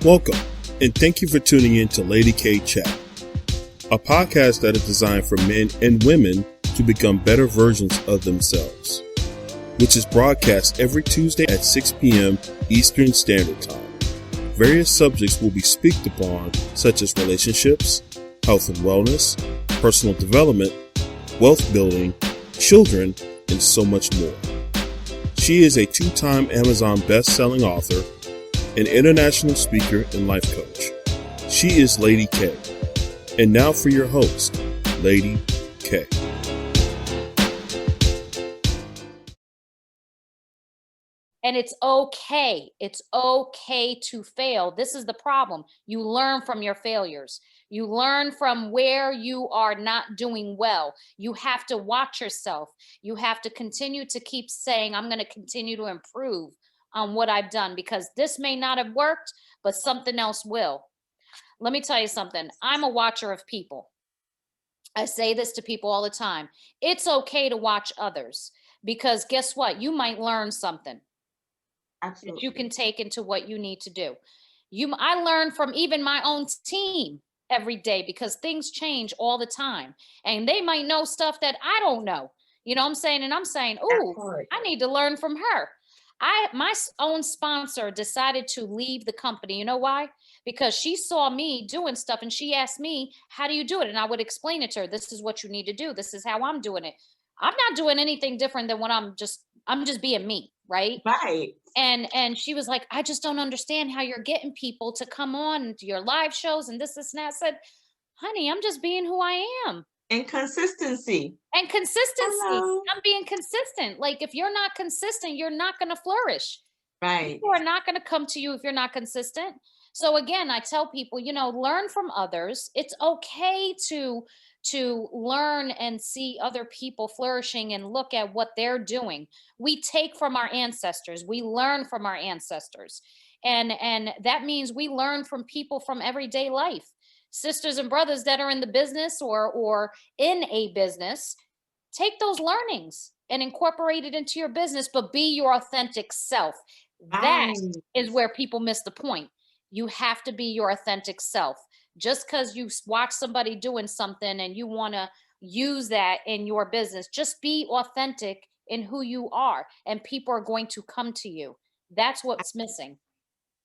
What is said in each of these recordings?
Welcome, and thank you for tuning in to Lady K Chat, a podcast that is designed for men and women to become better versions of themselves, which is broadcast every Tuesday at 6 p.m. Eastern Standard Time. Various subjects will be spoken upon, such as relationships, health and wellness, personal development, wealth building, children, and so much more. She is a two-time Amazon best-selling author, an international speaker, and life coach. She is Lady K. And now for your host, Lady K. And it's okay. It's okay to fail. This is the problem. You learn from your failures. You learn from where you are not doing well. You have to watch yourself. You have to continue to keep saying, I'm going to continue to improve on what I've done, because this may not have worked, but something else will. Let me tell you something. I'm a watcher of people. I say this to people all the time. It's okay to watch others, because guess what? You might learn something. Absolutely. That you can take into what you need to do. I learn from even my own team every day, because things change all the time, and they might know stuff that I don't know. You know what I'm saying? And I'm saying, ooh, I need to learn from her. My own sponsor decided to leave the company. You know why? Because she saw me doing stuff and she asked me, how do you do it? And I would explain it to her. This is what you need to do. This is how I'm doing it. I'm not doing anything different than what I'm just being me. Right. And she was like, I just don't understand how you're getting people to come on to your live shows and this and that. I said, honey, I'm just being who I am. And consistency. Hello. I'm being consistent. Like, if you're not consistent, you're not going to flourish. Right. People are not going to come to you if you're not consistent. So again, I tell people, learn from others. It's okay to learn and see other people flourishing and look at what they're doing. We take from our ancestors. We learn from our ancestors. And that means we learn from people from everyday life. Sisters and brothers that are in the business or in a business, take those learnings and incorporate it into your business, but be your authentic self. That is where people miss the point. You have to be your authentic self. Just because you watch somebody doing something and you want to use that in your business, just be authentic in who you are, and people are going to come to you. That's what's missing.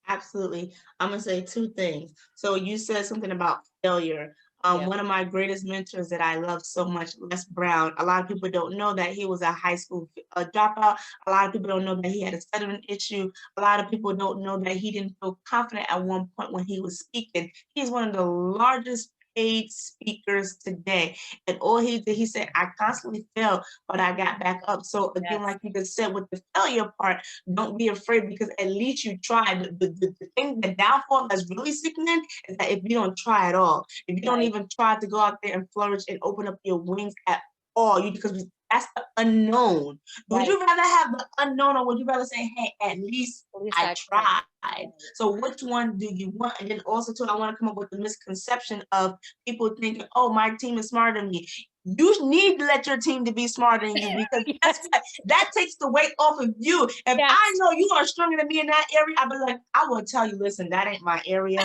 Absolutely. I'm going to say two things. So you said something about failure. One of my greatest mentors that I love so much, Les Brown. A lot of people don't know that he was a high school dropout. A lot of people don't know that he had a stuttering issue. A lot of people don't know that he didn't feel confident at one point when he was speaking. He's one of the largest paid speakers today. And all he did, he said, I constantly fail, but I got back up. So again, like you just said, with the failure part, don't be afraid, because at least you tried. The thing, the downfall that's really sickening is that if you don't try at all, if you don't even try to go out there and flourish and open up your wings at all, because that's the unknown. Would you rather have the unknown, or would you rather say, hey, at least I tried? So which one do you want? And then also too, I want to come up with the misconception of people thinking, oh, my team is smarter than me. You need to let your team to be smarter than you, because that takes the weight off of you. If I know you are stronger than me in that area, I'll be like, I will tell you, listen, that ain't my area.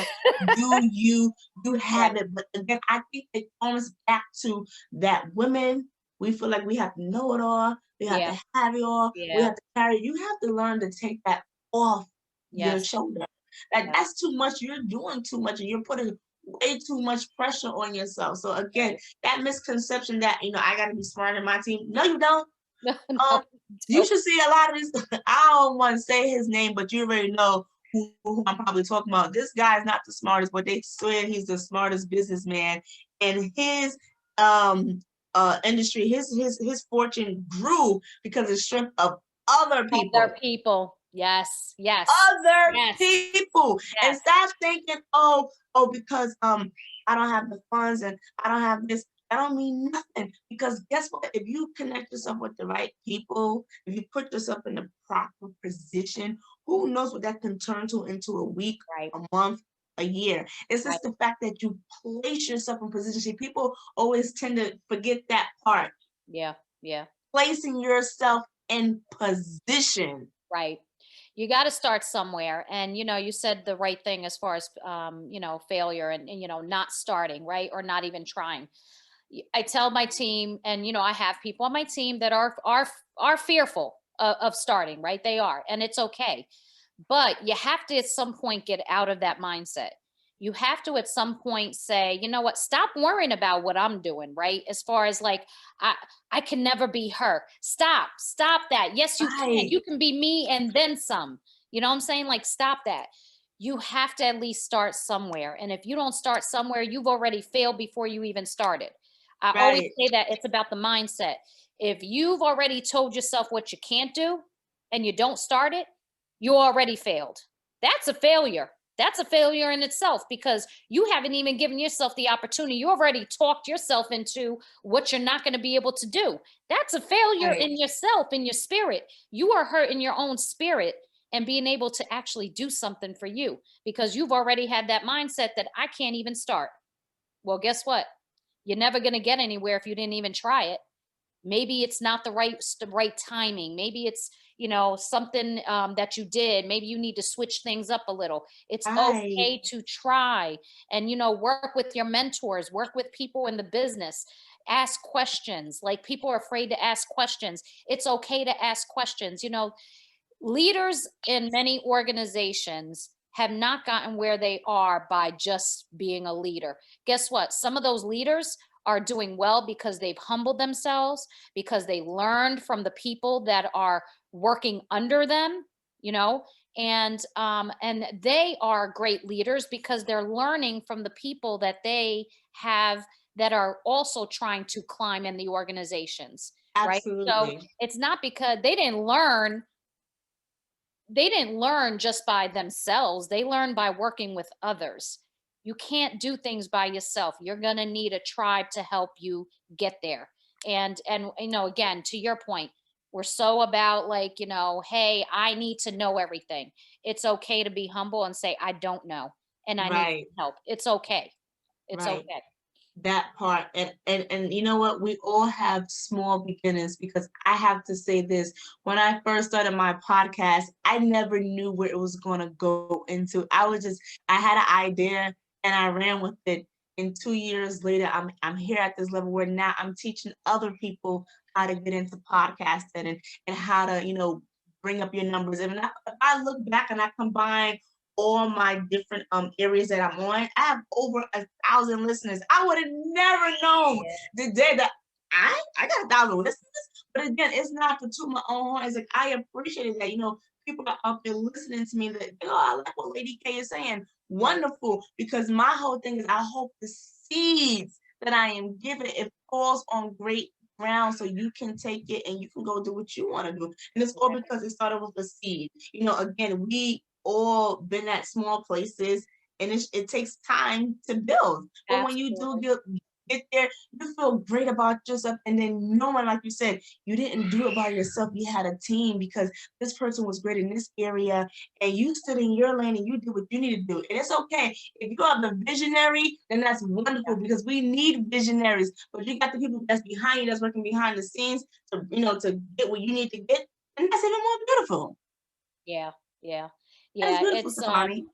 You have it. But again, I think it comes back to that women, we feel like we have to know it all. We have to have it all. We have to carry it. You have to learn to take that off your shoulder. That's too much. You're doing too much, and you're putting way too much pressure on yourself. So again, that misconception that, I got to be smarter than my team. No, you don't. You should see a lot of this. I don't want to say his name, but you already know who I'm probably talking about. This guy is not the smartest, but they swear he's the smartest businessman in his industry. His fortune grew because of the strength of other people. Yes. Other people. And stop thinking, because I don't have the funds and I don't have this. That don't mean nothing, because guess what? If you connect yourself with the right people, if you put yourself in the proper position, who knows what that can turn to into a week, a month, a year. It's just the fact that you place yourself in position. See, people always tend to forget that part. Yeah. Placing yourself in position. Right. you got to start somewhere. And, you said the right thing as far as, failure and, not starting, right. Or not even trying. I tell my team, and, I have people on my team that are fearful of starting, right. They are, and it's okay. But you have to at some point get out of that mindset. You have to at some point say, you know what, stop worrying about what I'm doing, right? As far as like, I I can never be her. Stop that. Yes, you can. Right. You can be me and then some. You know what I'm saying? Like, stop that. You have to at least start somewhere. And if you don't start somewhere, you've already failed before you even started. I always Right. say that it's about the mindset. If you've already told yourself what you can't do and you don't start it, you already failed. That's a failure. That's a failure in itself because you haven't even given yourself the opportunity. You already talked yourself into what you're not going to be able to do. That's a failure Right. in yourself, in your spirit. You are hurt in your own spirit and being able to actually do something for you because you've already had that mindset that I can't even start. Well, guess what? You're never going to get anywhere if you didn't even try it. Maybe it's not the right timing. Maybe it's, something that you did. Maybe you need to switch things up a little. It's Right. okay to try and, work with your mentors, work with people in the business, ask questions. Like, people are afraid to ask questions. It's okay to ask questions. Leaders in many organizations have not gotten where they are by just being a leader. Guess what? Some of those leaders are doing well because they've humbled themselves, because they learned from the people that are working under them, you know, and they are great leaders because they're learning from the people that they have that are also trying to climb in the organizations, right? So Absolutely. it's not because they didn't learn just by themselves. They learn by working with others. You can't do things by yourself. You're going to need a tribe to help you get there. And again, to your point, we're so about like, hey, I need to know everything. It's okay to be humble and say I don't know and I need Right. help. It's okay. It's Right. okay. That part. And you know what? We all have small beginnings because I have to say this. When I first started my podcast, I never knew where it was gonna go into. I had an idea and I ran with it. And 2 years later, I'm here at this level where now I'm teaching other people how to get into podcasting and how to, bring up your numbers. And if I look back and I combine all my different areas that I'm on. I have over 1,000 listeners. I would have never known Yeah. the day that I got 1,000 listeners. But again, it's not to toot my own horn. It's like I appreciated that. People are up there listening to me that I like what Lady K is saying. Right. Wonderful. Because my whole thing is I hope the seeds that I am giving, it falls on great ground so you can take it and you can go do what you want to do. And it's all Right. because it started with a seed. Again, we all been at small places and it takes time to build. But when you do Absolutely. get there, you feel great about yourself. And then knowing, like you said, you didn't do it by yourself. You had a team because this person was great in this area and you stood in your lane and you did what you needed to do. And it's okay. If you have the visionary, then that's wonderful because we need visionaries. But you got the people that's behind you, that's working behind the scenes to get what you need to get. And that's even more beautiful. Yeah. Yeah. That's Yeah. beautiful, It's Stefani.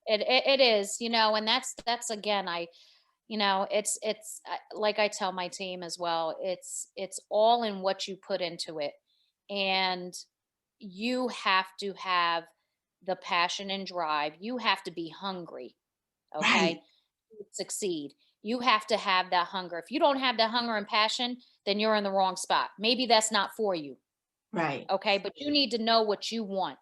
it is, and that's again, it's like I tell my team as well. It's all in what you put into it, and you have to have the passion and drive. You have to be hungry, okay, Right, to succeed. You have to have that hunger. If you don't have that hunger and passion, then you're in the wrong spot. Maybe that's not for you, right, okay, but you need to know what you want,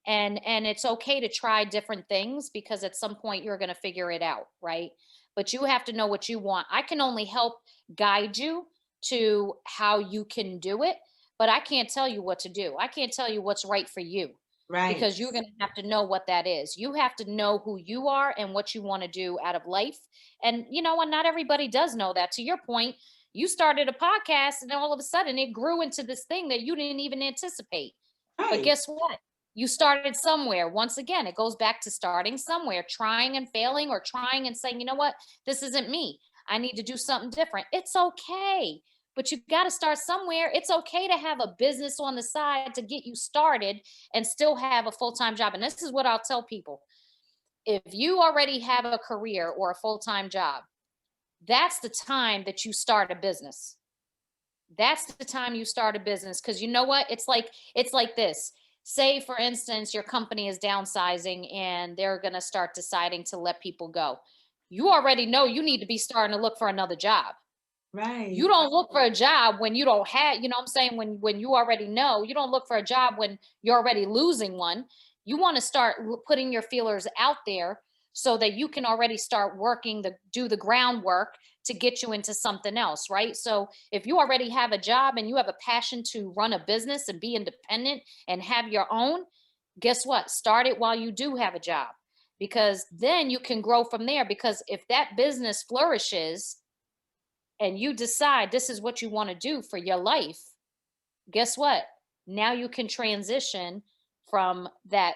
and it's okay to try different things because at some point you're going to figure it out, right? But you have to know what you want. I can only help guide you to how you can do it, but I can't tell you what to do. I can't tell you what's right for you right. because you're going to have to know what that is. You have to know who you are and what you want to do out of life. And and not everybody does know that. To your point, you started a podcast and all of a sudden it grew into this thing that you didn't even anticipate. But Right. guess what? You started somewhere. Once again, it goes back to starting somewhere, trying and failing, or trying and saying, you know what, this isn't me. I need to do something different. It's okay. but you got to start somewhere. It's okay to have a business on the side to get you started and still have a full-time job. And this is what I'll tell people. If you already have a career or a full-time job, that's the time that you start a business. That's the time you start a business, because you know what? It's like this. Say, for instance, your company is downsizing and they're going to start deciding to let people go. You already know you need to be starting to look for another job. Right. You don't look for a job when you don't have, you know what I'm saying? When you already know, you don't look for a job when you're already losing one. You want to start putting your feelers out there so that you can already start working do the groundwork to get you into something else, right? So if you already have a job and you have a passion to run a business and be independent and have your own, guess what? Start it while you do have a job, because then you can grow from there. Because if that business flourishes and you decide this is what you want to do for your life, guess what? Now you can transition from that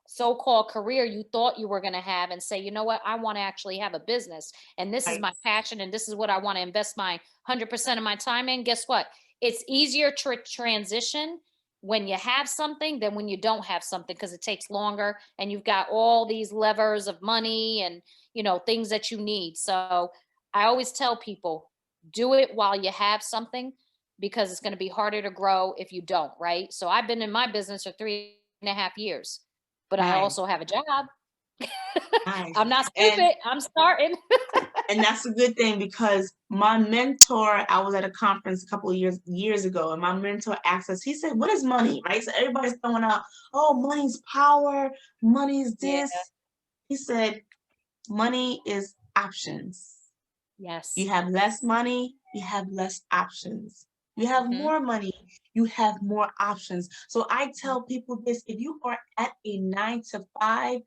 so-called career you thought you were going to have and say, you know what? I want to actually have a business, and this is Right. my passion, and this is what I want to invest my 100% of my time in. Guess what? It's easier to transition when you have something than when you don't have something, because it takes longer and you've got all these levers of money and, things that you need. So I always tell people, do it while you have something, because it's going to be harder to grow if you don't, right? So I've been in my business for 3.5 years, but I Nice. also have a job. Nice. I'm not And stupid. I'm starting. and that's a good thing, because my mentor, I was at a conference a couple of years ago, and my mentor asked us, he said, what is money? Right? So everybody's throwing out, oh, money's power, money's Yeah. this. He said, money is options. You Yes. have less money, you have less options. You have Hmm. more money, you have more options. So I tell people this: if you are at a 9 to 5,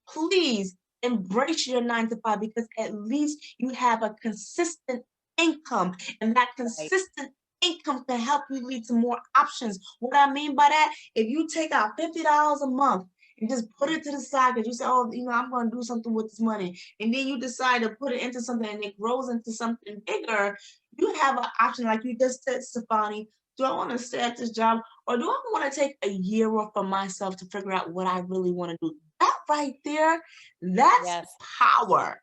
please embrace your 9 to 5, because at least you have a consistent income, and that Right. consistent income can help you lead to more options. What I mean by that, if you take out $50 a month and just put it to the side because you say, oh, I'm going to do something with this money, and then you decide to put it into something and it grows into something bigger, you have an option. Like you just said, Stefani, do I want to stay at this job, or do I want to take a year off for myself to figure out what I really want to do? That right there, that's Yes. power.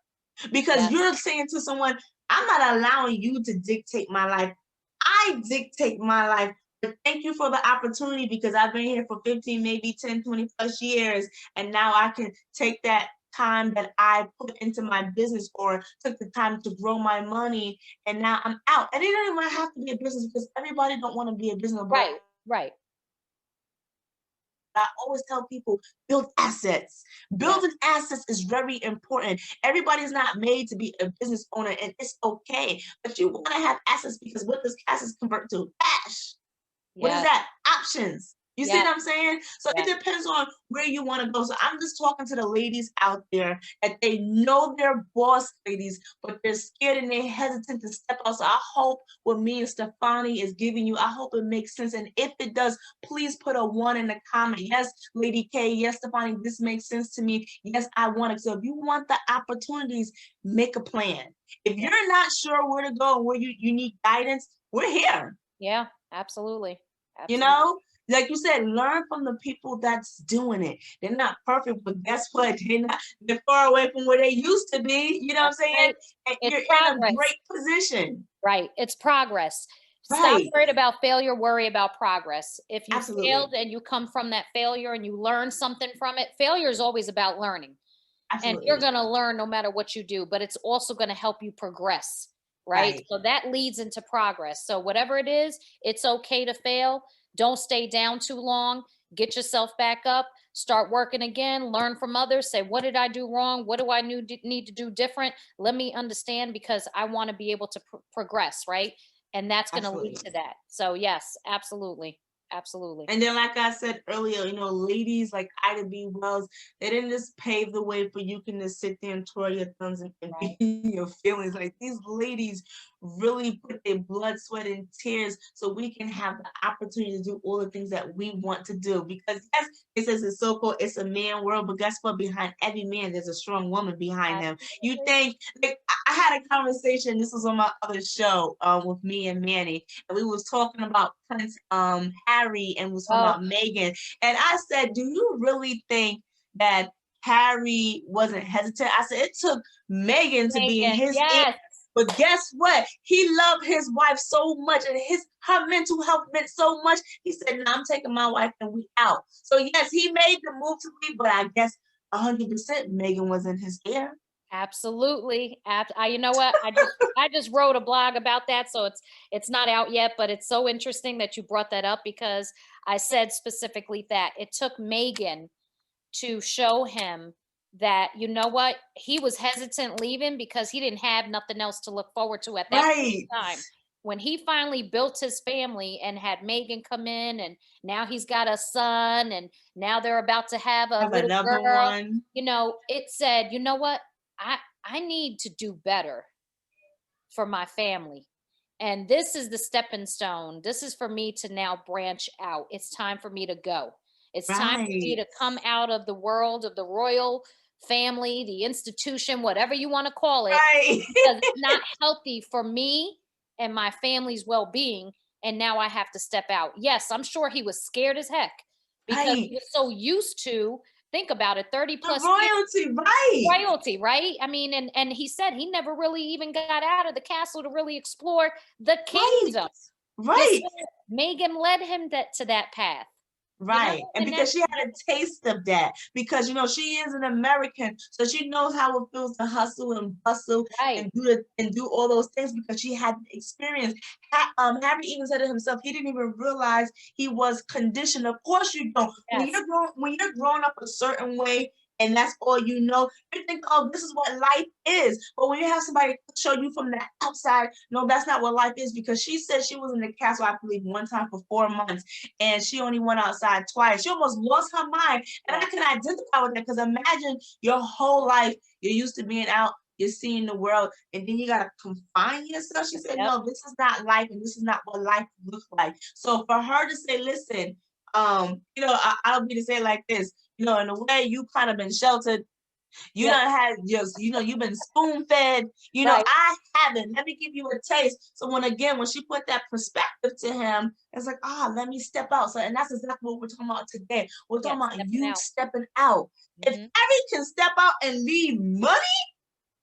Because Yes. you're saying to someone, I'm not allowing you to dictate my life. I dictate my life. But thank you for the opportunity, because I've been here for 15, maybe 10, 20 plus years. And now I can take that time that I put into my business, or took the time to grow my money, and now I'm out. And it doesn't even have to be a business, because everybody don't want to be a business. But Right. Right. I always tell people, build assets. Yes. Building assets is very important. Everybody's not made to be a business owner, and it's okay. But you want to have assets, because what does assets convert to? Cash. What is Yes. that? Options. You see Yes. what I'm saying? So it Yes. depends on where you want to go. So I'm just talking to the ladies out there that they know they're boss ladies, but they're scared and they're hesitant to step out. So I hope what me and Stefani is giving you, I hope it makes sense. And if it does, please put a 1 in the comment. Yes, Lady K. Yes, Stefani, this makes sense to me. Yes, I want it. So if you want the opportunities, make a plan. If you're not sure where to go and where you need guidance, we're here. Yeah. Absolutely. You Absolutely. know, like you said, learn from the people that's doing it. They're not perfect, but guess what? They're far away from where they used to be. You know what I'm That's saying? right. And It's you're in a progress. great position. Right. It's progress. Stop Right. worried about failure, worry about progress. If you Absolutely. failed and you come from that failure and you learn something from it, failure is always about learning. And you're Absolutely. going to learn no matter what you do, but it's also going to help you progress, right? Right. So that leads into progress. So whatever it is, it's okay to fail. Don't stay down too long. Get yourself back up, start working again, learn from others, say, what did I do wrong? What do I need to do different? Let me understand, because I want to be able to progress, right? And that's going to lead Absolutely. to that. So yes, absolutely. Absolutely. And then, like I said earlier, ladies like Ida B. Wells, they didn't just pave the way for you can just sit there and twirl your thumbs and be Right. in your feelings. Like, these ladies really put their blood, sweat, and tears so we can have the opportunity to do all the things that we want to do. Because yes, it says it's so-called, it's a man world, but guess what? Behind every man, there's a strong woman behind him. You Absolutely. think, like, I I had a conversation. This was on my other show with me and Manny, and we was talking about Prince Harry, and we was talking Oh, about Meghan. And I said, "Do you really think that Harry wasn't hesitant?" I said, "It took Meghan to be in Megan, his ear, yes, but guess what? He loved his wife so much, and her mental health meant so much. He said, "No, I'm taking my wife, and we out." So yes, he made the move to leave, but I guess 100% Meghan was in his ear. absolutely. You know what? I just wrote a blog about that, so it's not out yet, but it's so interesting that you brought that up because I said specifically that it took Megan to show him that, you know what, he was hesitant leaving because he didn't have nothing else to look forward to at that point Right. in time. When he finally built his family and had Megan come in, and now he's got a son, and now they're about to have a Have little another girl, one. it said, you know what, I need to do better for my family. And this is the stepping stone. This is for me to now branch out. It's time for me to go. It's time for me Right. to come out of the world of the royal family, the institution, whatever you want to call it, Right. because it's not healthy for me and my family's well being. And now I have to step out. Yes, I'm sure he was scared as heck because Right. he was so used to, think about it, 30 The plus years royalty, right. royalty, right? I mean, and he said he never really even got out of the castle to really explore the Right. kingdom. This Right. Megan led him to that path, Right. And and because that's she had a taste of that, because she is an American, so she knows how it feels to hustle and bustle right. and do all those things because she had the experience. Harry even said it himself, he didn't even realize he was conditioned. Of course you don't. Yes, When you're growing up a certain way and that's all you think, oh, this is what life is. But when you have somebody show you from the outside, no, that's not what life is, because she said she was in the castle, I believe, one time for 4 months, and she only went outside twice. She almost lost her mind. And I yes, can identify with that because imagine your whole life, you're used to being out, you're seeing the world, and then you got to confine yourself. She said, yep, no, this is not life, and this is not what life looks like. So for her to say, listen, I'll be to say it like this, in a way, you kind of been sheltered. You yeah, don't have just, you've been spoon fed. right. I haven't. Let me give you a taste. So when she put that perspective to him, it's like, let me step out. So, and that's exactly what we're talking about today. We're talking Yes, about stepping you out. stepping out. If Hmm. Harry can step out and leave money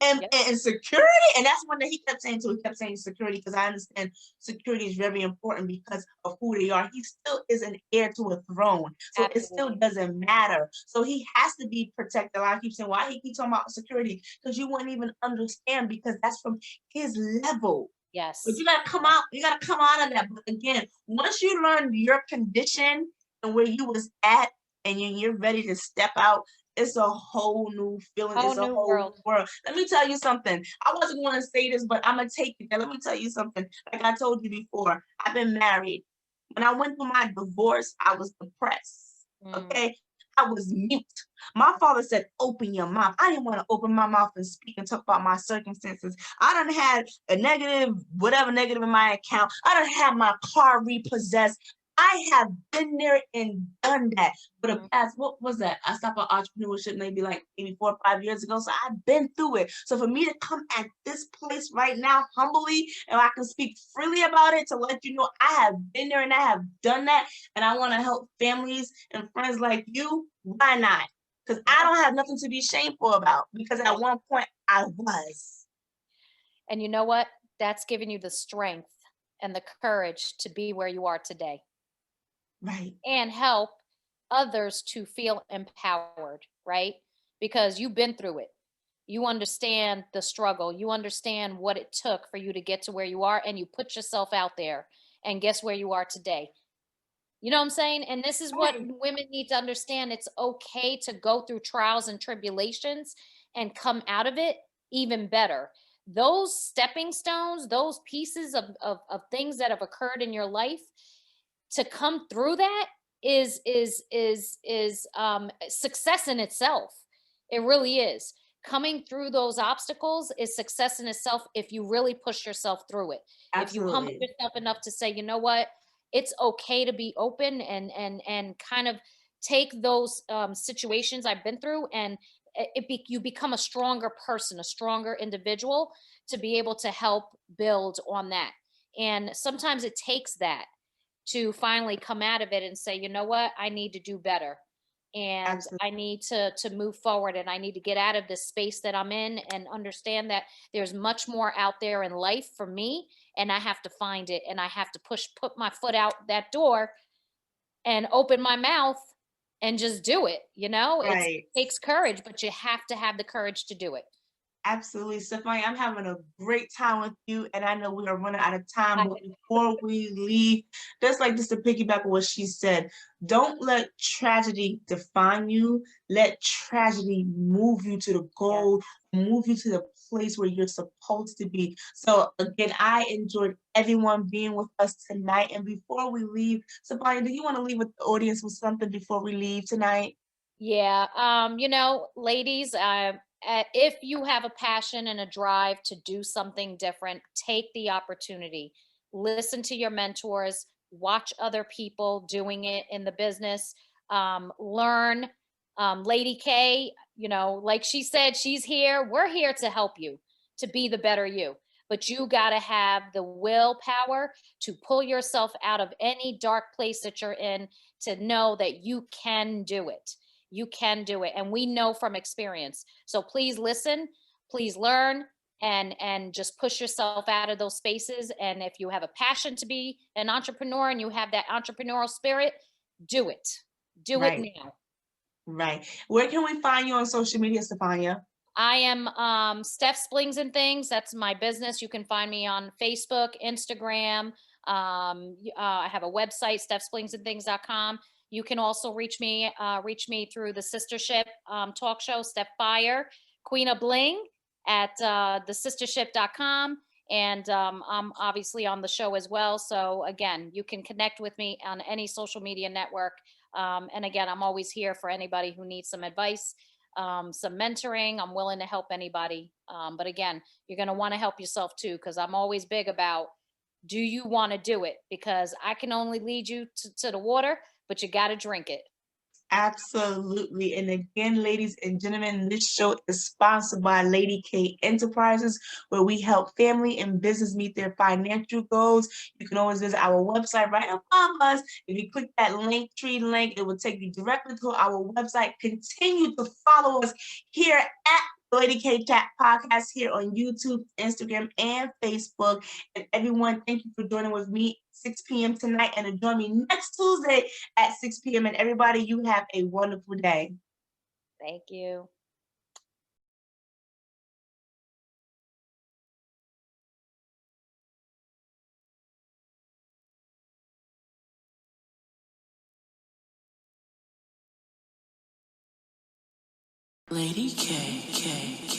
Yep, and security, and that's one that he kept saying too. He kept saying security because I understand security is very important because of who they are. He still is an heir to a throne, so it still absolutely. doesn't matter. So he has to be protected. I keep saying, why he keep talking about security? Because you wouldn't even understand, because that's from his level. But Yes, you gotta come out. You gotta come out of that. But again, once you learn your condition and where you was at, and you're ready to step out, it's a whole new feeling. whole It's a new whole world. new world. Let me tell you something. I wasn't going to say this, but I'm gonna take it there. Let me tell you something. Like I told you before, I've been married. When I went through my divorce, I was depressed. Mm. Okay. I was mute. My father said, open your mouth. I didn't want to open my mouth and speak and talk about my circumstances. I done had a whatever negative in my account. I done had my car repossessed. I have been there and done that for the Mm. past, what was that? I stopped at entrepreneurship maybe 4 or 5 years ago. So I've been through it. So for me to come at this place right now humbly, and I can speak freely about it to let you know I have been there and I have done that, and I want to help families and friends like you, why not? Because I Yeah, don't have nothing to be shameful about, because yeah. at one point I was. And you know what? That's giving you the strength and the courage to be where you are today Right. and help others to feel empowered, right? Because you've been through it. You understand the struggle. You understand what it took for you to get to where you are, and you put yourself out there. And guess where you are today? You know what I'm saying? And this is what Right. women need to understand. It's okay to go through trials and tribulations and come out of it even better. Those stepping stones, those pieces of things that have occurred in your life, to come through that is success in itself. It really is. Coming through those obstacles is success in itself if you really push yourself through it. If you humble Absolutely. yourself enough to say, you know what, it's okay to be open and kind of take those situations I've been through and you become a stronger person, a stronger individual to be able to help build on that. And sometimes it takes that to finally come out of it and say, you know what, I need to do better. And Absolutely. I need to move forward, and I need to get out of this space that I'm in and understand that there's much more out there in life for me, and I have to find it, and I have to put my foot out that door and open my mouth and just do it. It Right. takes courage, but you have to have the courage to do it. Absolutely, Stefani. I'm having a great time with you, and I know we are running out of time. I, But before we leave, just to piggyback on what she said, don't let tragedy define you. Let tragedy move you to the yeah. goal, move you to the place where you're supposed to be. So again, I enjoyed everyone being with us tonight. And before we leave, Stefani, do you want to leave with the audience with something before we leave tonight? Yeah. Ladies, if you have a passion and a drive to do something different, take the opportunity. Listen to your mentors, watch other people doing it in the business, learn. Lady K, like she said, she's here. We're here to help you to be the better you. But you got to have the willpower to pull yourself out of any dark place that you're in, to know that you can do it. You can do it, and we know from experience. So please listen, please learn, and just push yourself out of those spaces. And if you have a passion to be an entrepreneur and you have that entrepreneurial spirit, do it. Do it Right, now. right. Where can we find you on social media, Stefania? I am Steph Splings and Things. That's my business. You can find me on Facebook, Instagram. I have a website, stephsplingsandthings.com. You can also reach me through the Sistership talk show, Steph Fire, Queen of Bling at thesistership.com. And I'm obviously on the show as well. So again, you can connect with me on any social media network. And again, I'm always here for anybody who needs some advice, some mentoring. I'm willing to help anybody. But again, you're going to want to help yourself too, because I'm always big about, do you want to do it? Because I can only lead you to the water, but you got to drink it. Absolutely. And again, ladies and gentlemen, this show is sponsored by Lady K Enterprises, where we help family and business meet their financial goals. You can always visit our website right above us. If you click that Linktree link, it will take you directly to our website. Continue to follow us here at Lady K Chat Podcast here on YouTube, Instagram, and Facebook. And everyone, thank you for joining with me 6 p.m. tonight, and to join me next Tuesday at 6 p.m. And everybody, you have a wonderful day. Thank you. Lady K.